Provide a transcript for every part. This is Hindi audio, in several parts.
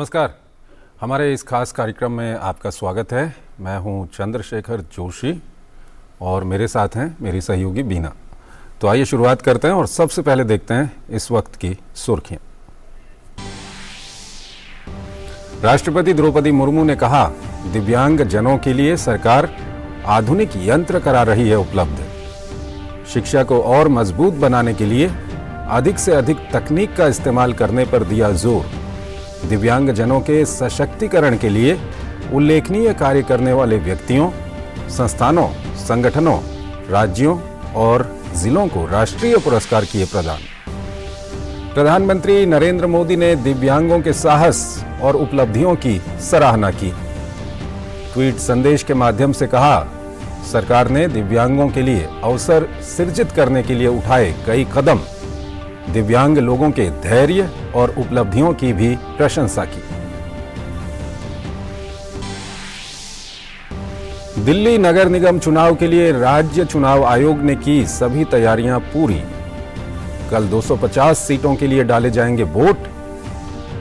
नमस्कार। हमारे इस खास कार्यक्रम में आपका स्वागत है। मैं हूं चंद्रशेखर जोशी और मेरे साथ हैं मेरी सहयोगी बीना। तो आइए शुरुआत करते हैं और सबसे पहले देखते हैं इस वक्त की सुर्खियां। राष्ट्रपति द्रौपदी मुर्मू ने कहा, दिव्यांग जनों के लिए सरकार आधुनिक यंत्र करा रही है उपलब्ध। शिक्षा को और मजबूत बनाने के लिए अधिक से अधिक तकनीक का इस्तेमाल करने पर दिया जोर। दिव्यांग जनों के सशक्तिकरण के लिए उल्लेखनीय कार्य करने वाले व्यक्तियों, संस्थानों, संगठनों, राज्यों और जिलों को राष्ट्रीय पुरस्कार किए प्रदान। प्रधानमंत्री नरेंद्र मोदी ने दिव्यांगों के साहस और उपलब्धियों की सराहना की। ट्वीट संदेश के माध्यम से कहा, सरकार ने दिव्यांगों के लिए अवसर सृजित करने के लिए उठाए कई कदम। दिव्यांग लोगों के धैर्य और उपलब्धियों की भी प्रशंसा की। दिल्ली नगर निगम चुनाव के लिए राज्य चुनाव आयोग ने की सभी तैयारियां पूरी। कल 250 सीटों के लिए डाले जाएंगे वोट।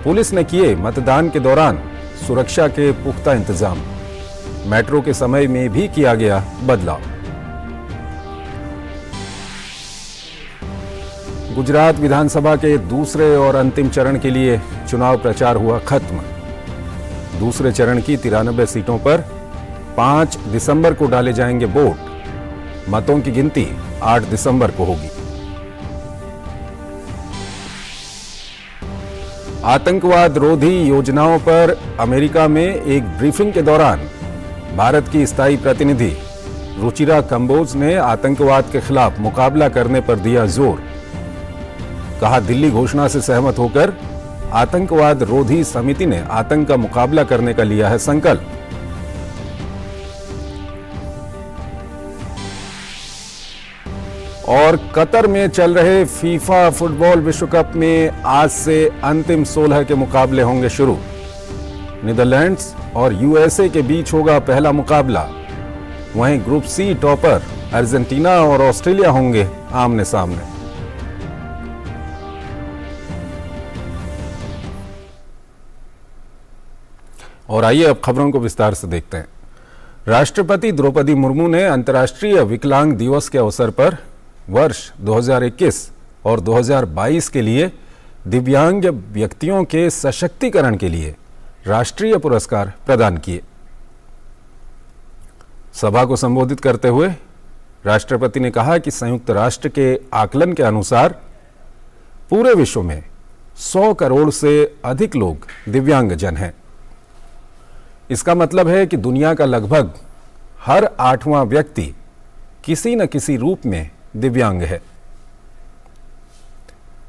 पुलिस ने किए मतदान के दौरान सुरक्षा के पुख्ता इंतजाम। मेट्रो के समय में भी किया गया बदलाव। गुजरात विधानसभा के दूसरे और अंतिम चरण के लिए चुनाव प्रचार हुआ खत्म। दूसरे चरण की 93 सीटों पर 5 दिसंबर को डाले जाएंगे वोट। मतों की गिनती 8 दिसंबर को होगी। आतंकवाद रोधी योजनाओं पर अमेरिका में एक ब्रीफिंग के दौरान भारत की स्थायी प्रतिनिधि रुचिरा कंबोज ने आतंकवाद के खिलाफ मुकाबला करने पर दिया जोर। कहा, दिल्ली घोषणा से सहमत होकर आतंकवाद रोधी समिति ने आतंक का मुकाबला करने का लिया है संकल्प। और कतर में चल रहे फीफा फुटबॉल विश्व कप में आज से अंतिम 16 के मुकाबले होंगे शुरू। नीदरलैंड्स और यूएसए के बीच होगा पहला मुकाबला। वहीं ग्रुप सी टॉपर अर्जेंटीना और ऑस्ट्रेलिया होंगे आमने सामने। और आइए अब खबरों को विस्तार से देखते हैं। राष्ट्रपति द्रौपदी मुर्मू ने अंतर्राष्ट्रीय विकलांग दिवस के अवसर पर वर्ष 2021 और 2022 के लिए दिव्यांग व्यक्तियों के सशक्तिकरण के लिए राष्ट्रीय पुरस्कार प्रदान किए। सभा को संबोधित करते हुए राष्ट्रपति ने कहा कि संयुक्त राष्ट्र के आकलन के अनुसार पूरे विश्व में 100 करोड़ से अधिक लोग दिव्यांग जन हैं। इसका मतलब है कि दुनिया का लगभग हर 8वां व्यक्ति किसी न किसी रूप में दिव्यांग है।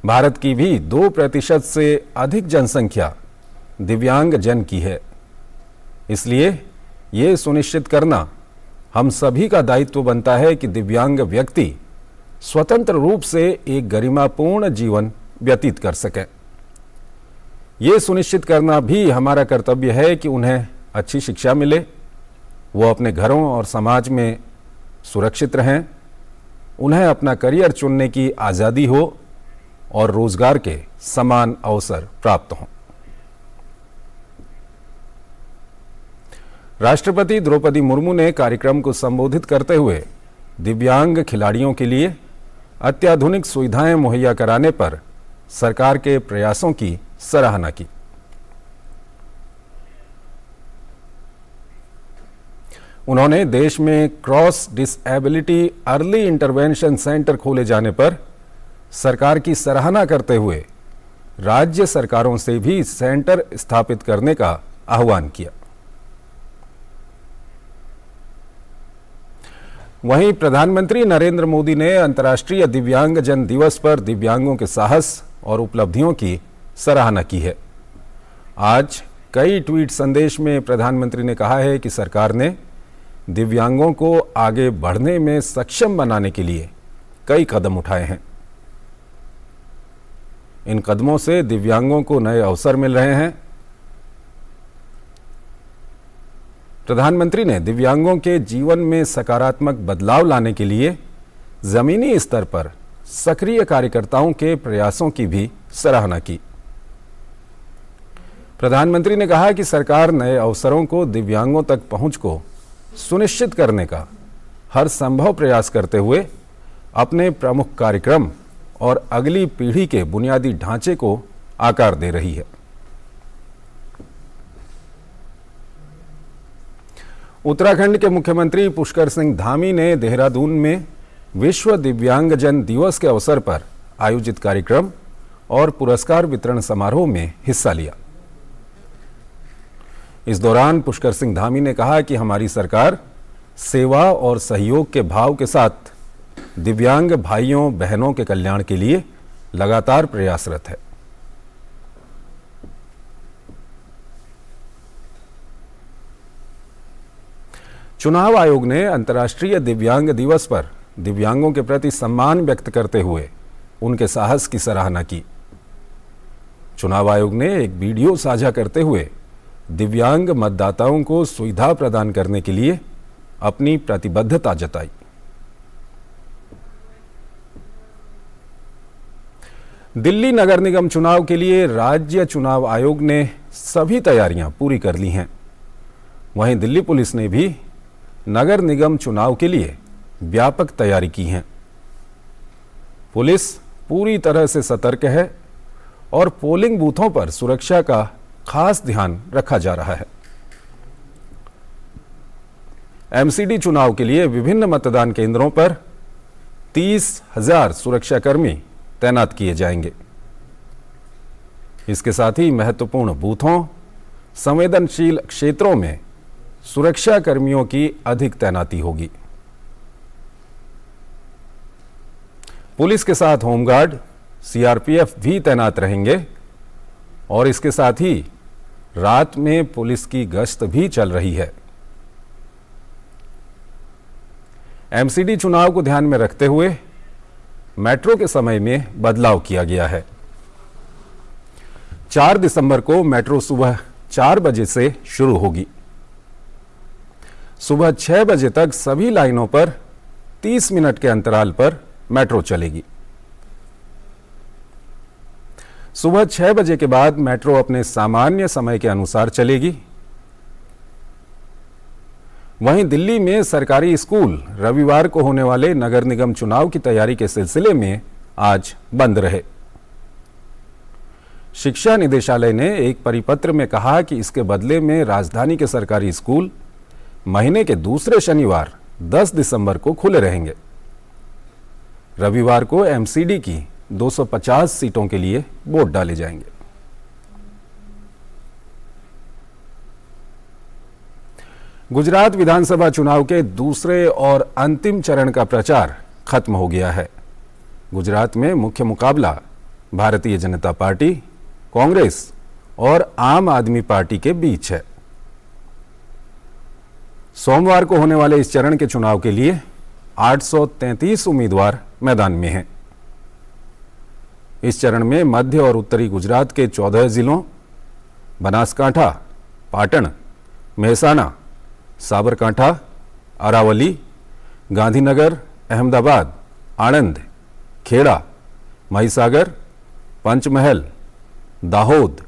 भारत की भी 2% से अधिक जनसंख्या दिव्यांग जन की है। इसलिए ये सुनिश्चित करना हम सभी का दायित्व बनता है कि दिव्यांग व्यक्ति स्वतंत्र रूप से एक गरिमापूर्ण जीवन व्यतीत कर सकें। ये सुनिश्चित करना भी हमारा कर्तव्य है कि उन्हें अच्छी शिक्षा मिले, वो अपने घरों और समाज में सुरक्षित रहें, उन्हें अपना करियर चुनने की आज़ादी हो और रोजगार के समान अवसर प्राप्त हों। राष्ट्रपति द्रौपदी मुर्मू ने कार्यक्रम को संबोधित करते हुए दिव्यांग खिलाड़ियों के लिए अत्याधुनिक सुविधाएं मुहैया कराने पर सरकार के प्रयासों की सराहना की। उन्होंने देश में cross disability early intervention centre खोले जाने पर सरकार की सराहना करते हुए राज्य सरकारों से भी सेंटर स्थापित करने का आह्वान किया। वहीं प्रधानमंत्री नरेंद्र मोदी ने अंतर्राष्ट्रीय दिव्यांग जन दिवस पर दिव्यांगों के साहस और उपलब्धियों की सराहना की है। आज कई ट्वीट संदेश में प्रधानमंत्री ने कहा है कि सरकार ने दिव्यांगों को आगे बढ़ने में सक्षम बनाने के लिए कई कदम उठाए हैं। इन कदमों से दिव्यांगों को नए अवसर मिल रहे हैं। प्रधानमंत्री ने दिव्यांगों के जीवन में सकारात्मक बदलाव लाने के लिए जमीनी स्तर पर सक्रिय कार्यकर्ताओं के प्रयासों की भी सराहना की। प्रधानमंत्री ने कहा कि सरकार नए अवसरों को दिव्यांगों तक पहुंच को सुनिश्चित करने का हर संभव प्रयास करते हुए अपने प्रमुख कार्यक्रम और अगली पीढ़ी के बुनियादी ढांचे को आकार दे रही है। उत्तराखंड के मुख्यमंत्री पुष्कर सिंह धामी ने देहरादून में विश्व दिव्यांगजन दिवस के अवसर पर आयोजित कार्यक्रम और पुरस्कार वितरण समारोह में हिस्सा लिया। इस दौरान पुष्कर सिंह धामी ने कहा कि हमारी सरकार सेवा और सहयोग के भाव के साथ दिव्यांग भाइयों बहनों के कल्याण के लिए लगातार प्रयासरत है। चुनाव आयोग ने अंतर्राष्ट्रीय दिव्यांग दिवस पर दिव्यांगों के प्रति सम्मान व्यक्त करते हुए उनके साहस की सराहना की। चुनाव आयोग ने एक वीडियो साझा करते हुए दिव्यांग मतदाताओं को सुविधा प्रदान करने के लिए अपनी प्रतिबद्धता जताई। दिल्ली नगर निगम चुनाव के लिए राज्य चुनाव आयोग ने सभी तैयारियां पूरी कर ली हैं। वहीं दिल्ली पुलिस ने भी नगर निगम चुनाव के लिए व्यापक तैयारी की है। पुलिस पूरी तरह से सतर्क है और पोलिंग बूथों पर सुरक्षा का खास ध्यान रखा जा रहा है। एमसीडी चुनाव के लिए विभिन्न मतदान केंद्रों पर 30,000 सुरक्षाकर्मी तैनात किए जाएंगे। इसके साथ ही महत्वपूर्ण बूथों, संवेदनशील क्षेत्रों में सुरक्षा कर्मियों की अधिक तैनाती होगी। पुलिस के साथ होमगार्ड, सीआरपीएफ भी तैनात रहेंगे और इसके साथ ही रात में पुलिस की गश्त भी चल रही है। एमसीडी चुनाव को ध्यान में रखते हुए मेट्रो के समय में बदलाव किया गया है। 4 दिसंबर को मेट्रो सुबह 4 बजे से शुरू होगी। सुबह 6 बजे तक सभी लाइनों पर 30 मिनट के अंतराल पर मेट्रो चलेगी। सुबह 6 बजे के बाद मेट्रो अपने सामान्य समय के अनुसार चलेगी। वहीं दिल्ली में सरकारी स्कूल रविवार को होने वाले नगर निगम चुनाव की तैयारी के सिलसिले में आज बंद रहे। शिक्षा निदेशालय ने एक परिपत्र में कहा कि इसके बदले में राजधानी के सरकारी स्कूल महीने के दूसरे शनिवार 10 दिसंबर को खुले रहेंगे। रविवार को एमसीडी की 250 सीटों के लिए वोट डाले जाएंगे। गुजरात विधानसभा चुनाव के दूसरे और अंतिम चरण का प्रचार खत्म हो गया है। गुजरात में मुख्य मुकाबला भारतीय जनता पार्टी, कांग्रेस और आम आदमी पार्टी के बीच है। सोमवार को होने वाले इस चरण के चुनाव के लिए 833 उम्मीदवार मैदान में हैं। इस चरण में मध्य और उत्तरी गुजरात के 14 जिलों बनासकांठा, पाटण, मेहसाणा, साबरकांठा, अरावली, गांधीनगर, अहमदाबाद, आणंद, खेड़ा, महिसागर, पंचमहल, दाहोद,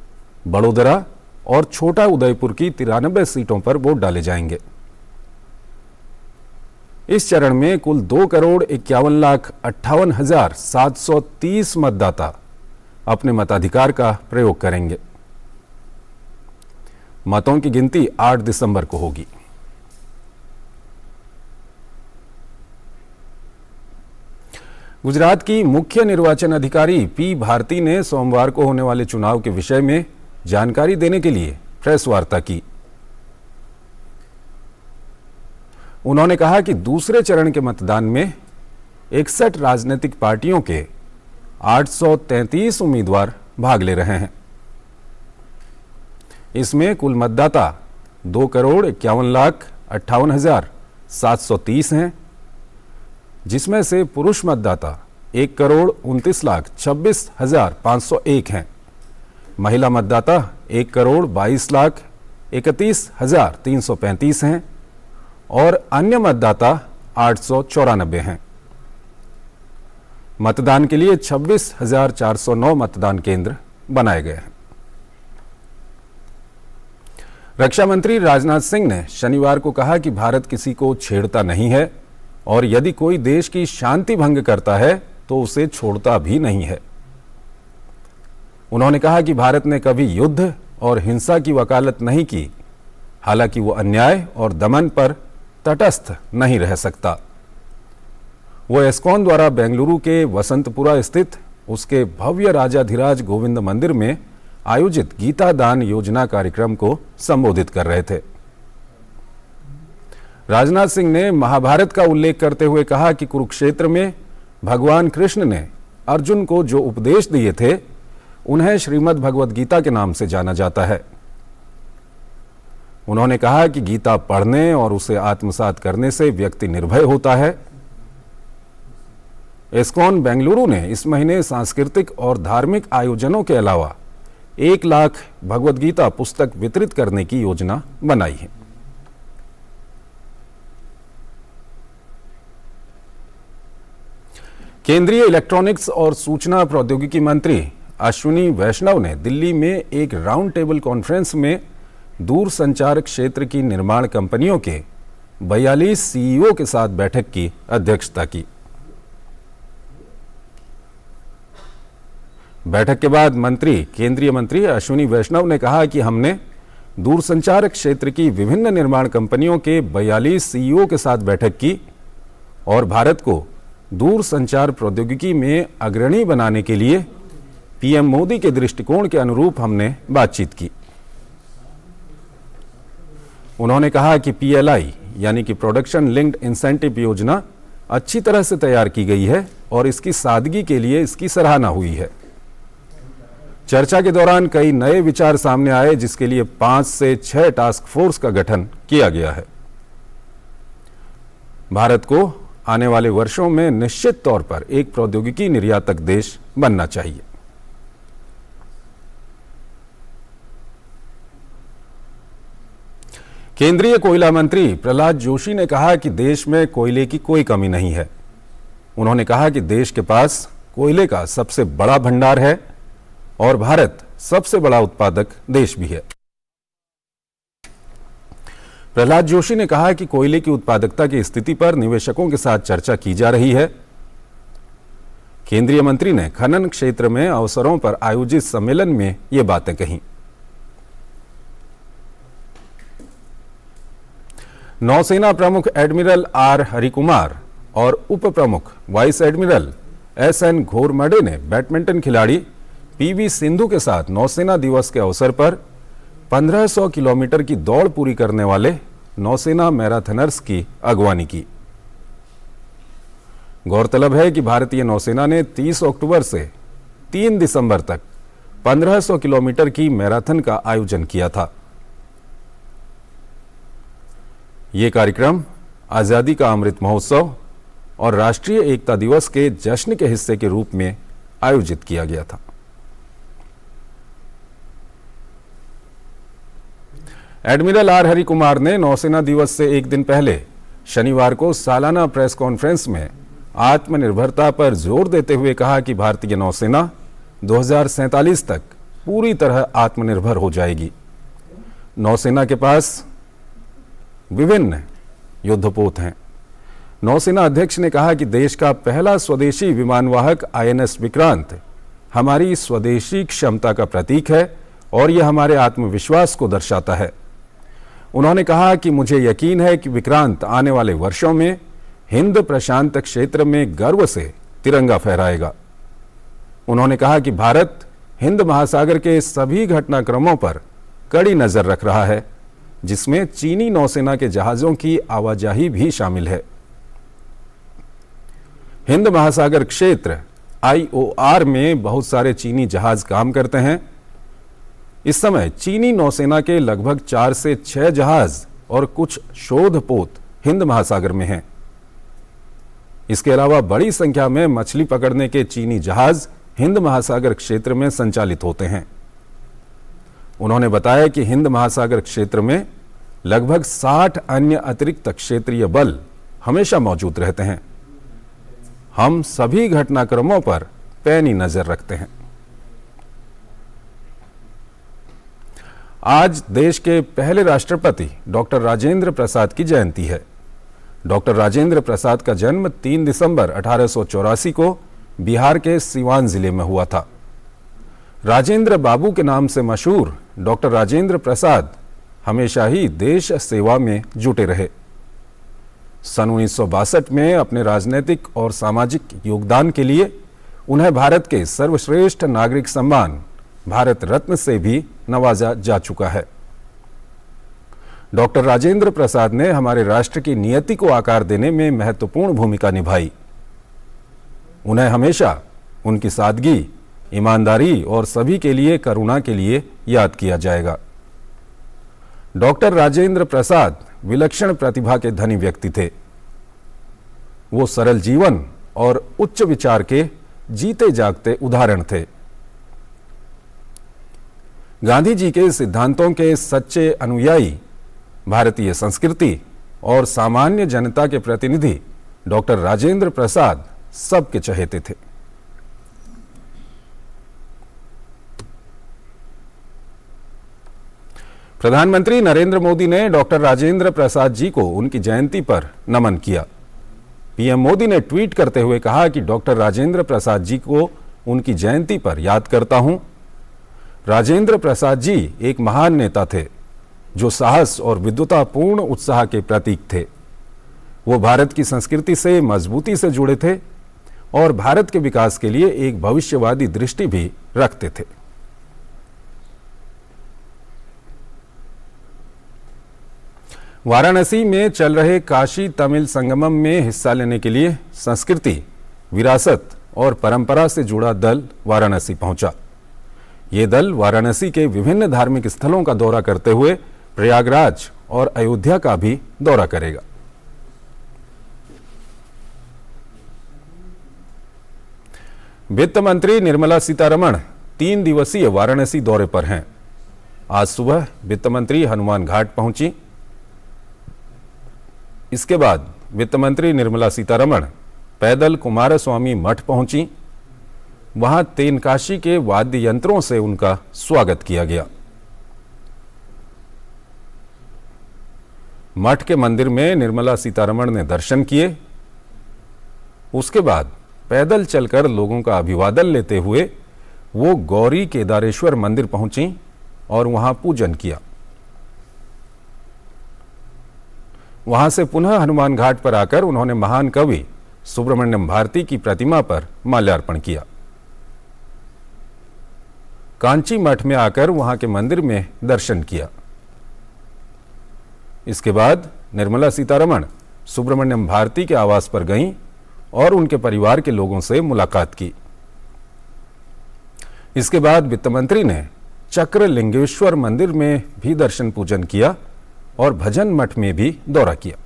बड़ोदरा और छोटा उदयपुर की 93 सीटों पर वोट डाले जाएंगे। इस चरण में कुल 2,51,58,730 मतदाता अपने मताधिकार का प्रयोग करेंगे। मतों की गिनती 8 दिसंबर को होगी। गुजरात की मुख्य निर्वाचन अधिकारी पी भारती ने सोमवार को होने वाले चुनाव के विषय में जानकारी देने के लिए प्रेस वार्ता की। उन्होंने कहा कि दूसरे चरण के मतदान में 61 राजनीतिक पार्टियों के 833 उम्मीदवार भाग ले रहे हैं। इसमें कुल मतदाता 2,51,58,730 हैं, जिसमें से पुरुष मतदाता 1,29,26,501 हैं। महिला मतदाता 1,22,31,335 हैं और अन्य मतदाता 894 हैं। मतदान के लिए 26,409 मतदान केंद्र बनाए गए हैं। रक्षा मंत्री राजनाथ सिंह ने शनिवार को कहा कि भारत किसी को छेड़ता नहीं है और यदि कोई देश की शांति भंग करता है तो उसे छोड़ता भी नहीं है। उन्होंने कहा कि भारत ने कभी युद्ध और हिंसा की वकालत नहीं की, हालांकि वो अन्याय और दमन पर तटस्थ नहीं रह सकता। वो एस्कॉन द्वारा बेंगलुरु के वसंतपुरा स्थित उसके भव्य राजाधिराज गोविंद मंदिर में आयोजित गीता दान योजना कार्यक्रम को संबोधित कर रहे थे। राजनाथ सिंह ने महाभारत का उल्लेख करते हुए कहा कि कुरुक्षेत्र में भगवान कृष्ण ने अर्जुन को जो उपदेश दिए थे उन्हें श्रीमद् भगवद गीता के नाम से जाना जाता है। उन्होंने कहा कि गीता पढ़ने और उसे आत्मसात करने से व्यक्ति निर्भय होता है। एस्कॉन बेंगलुरु ने इस महीने सांस्कृतिक और धार्मिक आयोजनों के अलावा 1 लाख भगवद गीता पुस्तक वितरित करने की योजना बनाई है। केंद्रीय इलेक्ट्रॉनिक्स और सूचना प्रौद्योगिकी मंत्री अश्विनी वैष्णव ने दिल्ली में एक राउंड टेबल कॉन्फ्रेंस में दूरसंचार क्षेत्र की निर्माण कंपनियों के 42 सीईओ के साथ बैठक की अध्यक्षता की। बैठक के बाद केंद्रीय मंत्री अश्विनी वैष्णव ने कहा कि हमने दूरसंचार क्षेत्र की विभिन्न निर्माण कंपनियों के 42 सीईओ के साथ बैठक की और भारत को दूरसंचार प्रौद्योगिकी में अग्रणी बनाने के लिए पीएम मोदी के दृष्टिकोण के अनुरूप हमने बातचीत की। उन्होंने कहा कि पीएलआई यानी कि प्रोडक्शन लिंक्ड इंसेंटिव योजना अच्छी तरह से तैयार की गई है और इसकी सादगी के लिए इसकी सराहना हुई है। चर्चा के दौरान कई नए विचार सामने आए जिसके लिए 5 से 6 टास्क फोर्स का गठन किया गया है। भारत को आने वाले वर्षों में निश्चित तौर पर एक प्रौद्योगिकी निर्यातक देश बनना चाहिए। केंद्रीय कोयला मंत्री प्रहलाद जोशी ने कहा कि देश में कोयले की कोई कमी नहीं है। उन्होंने कहा कि देश के पास कोयले का सबसे बड़ा भंडार है और भारत सबसे बड़ा उत्पादक देश भी है। प्रहलाद जोशी ने कहा कि कोयले की उत्पादकता की स्थिति पर निवेशकों के साथ चर्चा की जा रही है। केंद्रीय मंत्री ने खनन क्षेत्र में अवसरों पर आयोजित सम्मेलन में ये बातें कहीं। नौसेना प्रमुख एडमिरल आर हरिकुमार और उप प्रमुख वाइस एडमिरल एसएन घोरमडे ने बैडमिंटन खिलाड़ी पीवी सिंधु के साथ नौसेना दिवस के अवसर पर 1500 किलोमीटर की दौड़ पूरी करने वाले नौसेना मैराथनर्स की अगवानी की। गौरतलब है कि भारतीय नौसेना ने 30 अक्टूबर से 3 दिसंबर तक 1500 किलोमीटर की मैराथन का आयोजन किया था। ये कार्यक्रम आजादी का अमृत महोत्सव और राष्ट्रीय एकता दिवस के जश्न के हिस्से के रूप में आयोजित किया गया था। एडमिरल आर हरिकुमार ने नौसेना दिवस से एक दिन पहले शनिवार को सालाना प्रेस कॉन्फ्रेंस में आत्मनिर्भरता पर जोर देते हुए कहा कि भारतीय नौसेना 2047 तक पूरी तरह आत्मनिर्भर हो जाएगी। नौसेना के पास विभिन्न युद्धपोत हैं। नौसेना अध्यक्ष ने कहा कि देश का पहला स्वदेशी विमानवाहक आईएनएस विक्रांत हमारी स्वदेशी क्षमता का प्रतीक है और यह हमारे आत्मविश्वास को दर्शाता है। उन्होंने कहा कि मुझे यकीन है कि विक्रांत आने वाले वर्षों में हिंद प्रशांत क्षेत्र में गर्व से तिरंगा फहराएगा। उन्होंने कहा कि भारत हिंद महासागर के सभी घटनाक्रमों पर कड़ी नजर रख रहा है, जिसमें चीनी नौसेना के जहाजों की आवाजाही भी शामिल है। हिंद महासागर क्षेत्र आईओआर में बहुत सारे चीनी जहाज काम करते हैं। इस समय चीनी नौसेना के लगभग 4 से 6 जहाज और कुछ शोध पोत हिंद महासागर में हैं। इसके अलावा बड़ी संख्या में मछली पकड़ने के चीनी जहाज हिंद महासागर क्षेत्र में संचालित होते हैं। उन्होंने बताया कि हिंद महासागर क्षेत्र में लगभग 60 अन्य अतिरिक्त क्षेत्रीय बल हमेशा मौजूद रहते हैं। हम सभी घटनाक्रमों पर पैनी नजर रखते हैं। आज देश के पहले राष्ट्रपति डॉक्टर राजेंद्र प्रसाद की जयंती है। डॉक्टर राजेंद्र प्रसाद का जन्म 3 दिसंबर 1884 को बिहार के सीवान जिले में हुआ था। राजेंद्र बाबू के नाम से मशहूर डॉक्टर राजेंद्र प्रसाद हमेशा ही देश सेवा में जुटे रहे। सन 1962 में अपने राजनीतिक और सामाजिक योगदान के लिए उन्हें भारत के सर्वश्रेष्ठ नागरिक सम्मान भारत रत्न से भी नवाजा जा चुका है। डॉक्टर राजेंद्र प्रसाद ने हमारे राष्ट्र की नियति को आकार देने में महत्वपूर्ण भूमिका निभाई। उन्हें हमेशा उनकी सादगी, ईमानदारी और सभी के लिए करुणा के लिए याद किया जाएगा। डॉक्टर राजेंद्र प्रसाद विलक्षण प्रतिभा के धनी व्यक्ति थे। वो सरल जीवन और उच्च विचार के जीते जागते उदाहरण थे। गांधी जी के सिद्धांतों के सच्चे अनुयायी, भारतीय संस्कृति और सामान्य जनता के प्रतिनिधि डॉक्टर राजेंद्र प्रसाद सबके चहेते थे। प्रधानमंत्री नरेंद्र मोदी ने डॉक्टर राजेंद्र प्रसाद जी को उनकी जयंती पर नमन किया। पीएम मोदी ने ट्वीट करते हुए कहा कि डॉक्टर राजेंद्र प्रसाद जी को उनकी जयंती पर याद करता हूं। राजेंद्र प्रसाद जी एक महान नेता थे जो साहस और विद्वतापूर्ण उत्साह के प्रतीक थे। वो भारत की संस्कृति से मजबूती से जुड़े थे और भारत के विकास के लिए एक भविष्यवादी दृष्टि भी रखते थे। वाराणसी में चल रहे काशी तमिल संगमम में हिस्सा लेने के लिए संस्कृति, विरासत और परंपरा से जुड़ा दल वाराणसी पहुंचा। ये दल वाराणसी के विभिन्न धार्मिक स्थलों का दौरा करते हुए प्रयागराज और अयोध्या का भी दौरा करेगा। वित्त मंत्री निर्मला सीतारमण 3 दिवसीय वाराणसी दौरे पर हैं। आज सुबह वित्त मंत्री हनुमान घाट पहुंची। इसके बाद वित्त मंत्री निर्मला सीतारमण पैदल कुमारस्वामी मठ पहुंची। वहां तेनकाशी के वाद्य यंत्रों से उनका स्वागत किया गया। मठ के मंदिर में निर्मला सीतारमण ने दर्शन किए। उसके बाद पैदल चलकर लोगों का अभिवादन लेते हुए वो गौरी केदारेश्वर मंदिर पहुंची और वहां पूजन किया। वहां से पुनः हनुमान घाट पर आकर उन्होंने महान कवि सुब्रमण्यम भारती की प्रतिमा पर माल्यार्पण किया। कांची मठ में आकर वहां के मंदिर में दर्शन किया। इसके बाद निर्मला सीतारमण सुब्रमण्यम भारती के आवास पर गईं और उनके परिवार के लोगों से मुलाकात की। इसके बाद वित्त मंत्री ने चक्रलिंगेश्वर मंदिर में भी दर्शन पूजन किया और भजन मठ में भी दौरा किया।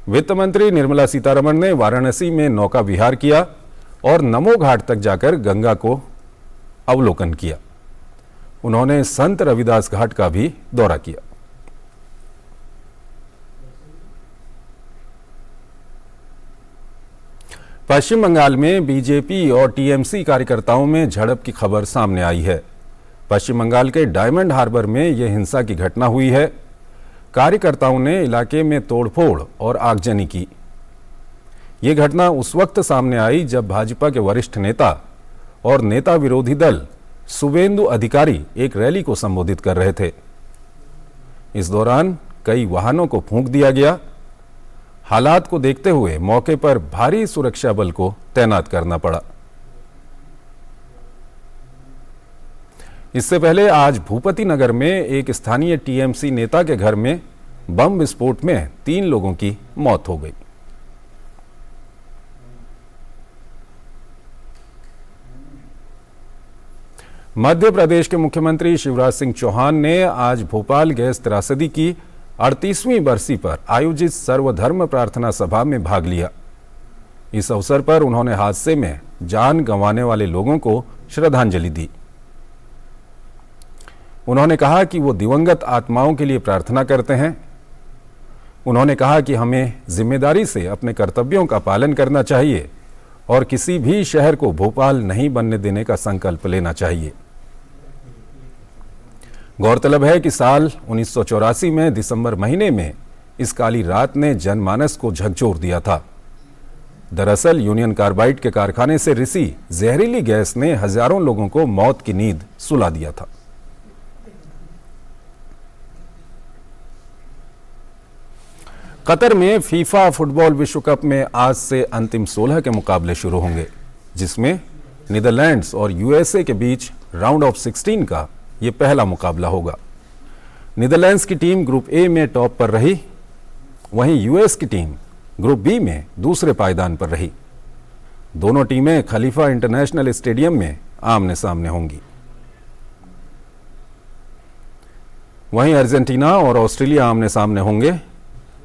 वित्त मंत्री निर्मला सीतारमण ने वाराणसी में नौका विहार किया और नमो घाट तक जाकर गंगा को अवलोकन किया। उन्होंने संत रविदास घाट का भी दौरा किया। पश्चिम बंगाल में बीजेपी और टीएमसी कार्यकर्ताओं में झड़प की खबर सामने आई है। पश्चिम बंगाल के डायमंड हार्बर में यह हिंसा की घटना हुई है। कार्यकर्ताओं ने इलाके में तोड़फोड़ और आगजनी की। यह घटना उस वक्त सामने आई जब भाजपा के वरिष्ठ नेता और नेता विरोधी दल शुवेंदु अधिकारी एक रैली को संबोधित कर रहे थे। इस दौरान कई वाहनों को फूंक दिया गया। हालात को देखते हुए मौके पर भारी सुरक्षा बल को तैनात करना पड़ा। इससे पहले आज भूपति नगर में एक स्थानीय टीएमसी नेता के घर में बम विस्फोट में 3 लोगों की मौत हो गई। मध्य प्रदेश के मुख्यमंत्री शिवराज सिंह चौहान ने आज भोपाल गैस त्रासदी की 38वीं बरसी पर आयोजित सर्वधर्म प्रार्थना सभा में भाग लिया। इस अवसर पर उन्होंने हादसे में जान गंवाने वाले लोगों को श्रद्धांजलि दी। उन्होंने कहा कि वो दिवंगत आत्माओं के लिए प्रार्थना करते हैं। उन्होंने कहा कि हमें जिम्मेदारी से अपने कर्तव्यों का पालन करना चाहिए और किसी भी शहर को भोपाल नहीं बनने देने का संकल्प लेना चाहिए। गौरतलब है कि साल 1984 में दिसंबर महीने में इस काली रात ने जनमानस को झकझोर दिया था। दरअसल यूनियन कार्बाइड के कारखाने से रिसी जहरीली गैस ने हजारों लोगों को मौत की नींद सुला दिया था। कतर में फीफा फुटबॉल विश्व कप में आज से अंतिम 16 के मुकाबले शुरू होंगे, जिसमें नीदरलैंड्स और यूएसए के बीच राउंड ऑफ 16 का यह पहला मुकाबला होगा। नीदरलैंड्स की टीम ग्रुप ए में टॉप पर रही, वहीं यूएस की टीम ग्रुप बी में दूसरे पायदान पर रही। दोनों टीमें खलीफा इंटरनेशनल स्टेडियम में आमने सामने होंगी। वहीं अर्जेंटीना और ऑस्ट्रेलिया आमने सामने होंगे।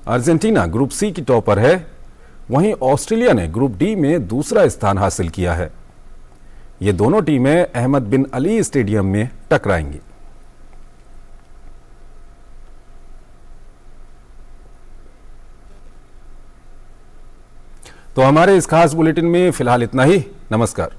अर्जेंटीना ग्रुप सी की टॉपर है, वहीं ऑस्ट्रेलिया ने ग्रुप डी में दूसरा स्थान हासिल किया है। ये दोनों टीमें अहमद बिन अली स्टेडियम में टकराएंगी। तो हमारे इस खास बुलेटिन में फिलहाल इतना ही। नमस्कार।